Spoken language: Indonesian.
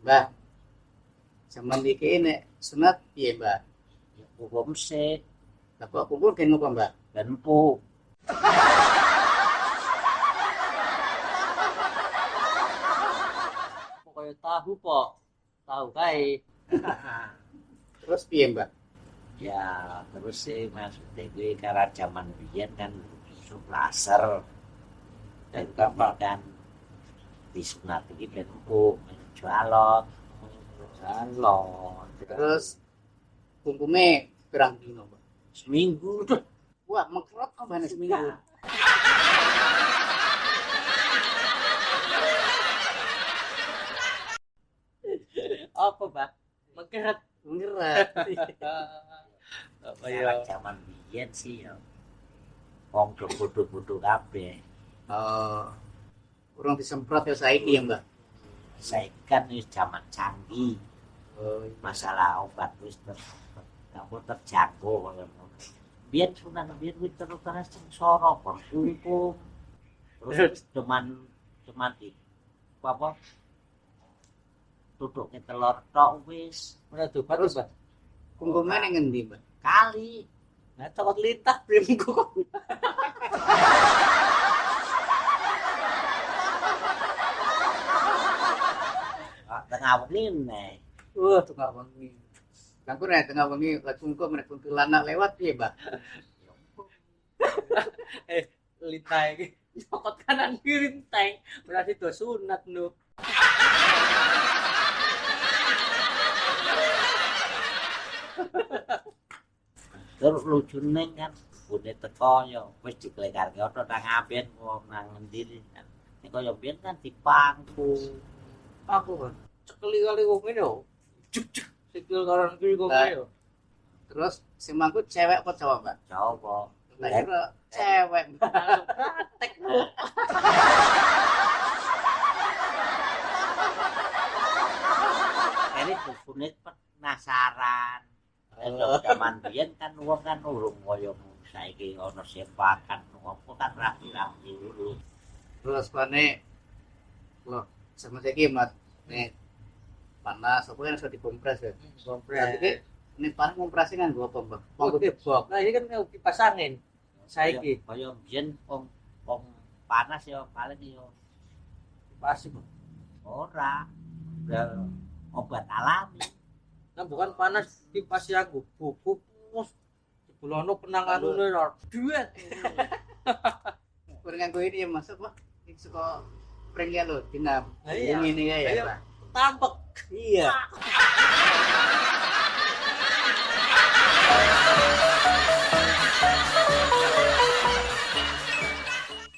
Mbah, zaman iki nek sunat piye, Mbah? Ya hukum sih, Lah kok kumpul gen ngopo, Mbah? dan empuk. Pokoknya tahu po, tahu kae. Terus piye, Mbah? Ya terus sih maksudnya gue karena zaman biyen kan sup laser dan kapan kan disunat iki ben empuk, jualot, jualot. Terus hukume pirang dino, Mbah? Seminggu tuh. Wah, mengkerot kok Mbah nek seminggu. Apa, Pak? Mengkeret. Ngeret. Apa ya? Zaman biyen sih ya. Wong do bodho-bodho kabeh. Oh. Urung disemprot ya saiki ya, Mbah. Saiki kan wis zaman canggih. Oh, Masalah obat wis terjangkau kaya ngono. Biyen Sunan biyen kuwi terus sengsara berkumpul. Terus cuman apa? Tutuke telur tok wis. Ora dobat, Terus, Mbah. hukume ning ngendi, Mbah? Kali. Nah, cokot litah brimku. Tengah wengi nih. Wah, tengah wengi. Kanggo nek tengah wengi lek kungkum nek kuntilanak lewat piye, Mbah? Litah iki. Cokot kanan kiri teng. Berarti do sunat nu. Terus lucune kan bune teko ya wis diklekarke ana nang amben wong nang ngendi kan. Nek kaya biyen kan dipangku. Aku kan cekeli kali kok ngene yo. Juk juk sikil kanan kiri kok ngene yo. Terus sing mangku cewek apa cowok, Mbah? Coba. Lah kira cewek, Mbah. Praktek lu. Ini bubune penasaran. Kalau zaman biyen kan wong kan urung kaya saiki ana sempakan apa kan rapi-rapi dulu. Terus pane loh, sama saiki mat nek panas apa kan iso dikompres ya. Berarti ki nek panas kompresi nganggo apa, Mbah? Mangko bok. Nah, ini kan kipas angin. Saiki Kaya biyen wong panas ya paling ya kipas ora. Ya obat alami. nah bukan panas kipas yang buku mus sebulono penanganane ora duet. Kurang nganggo ini ya Mas apa? Iki suka pring ya lho, dinam. Iya. Ngene ya, Iya. Pak. Tampek. Iya.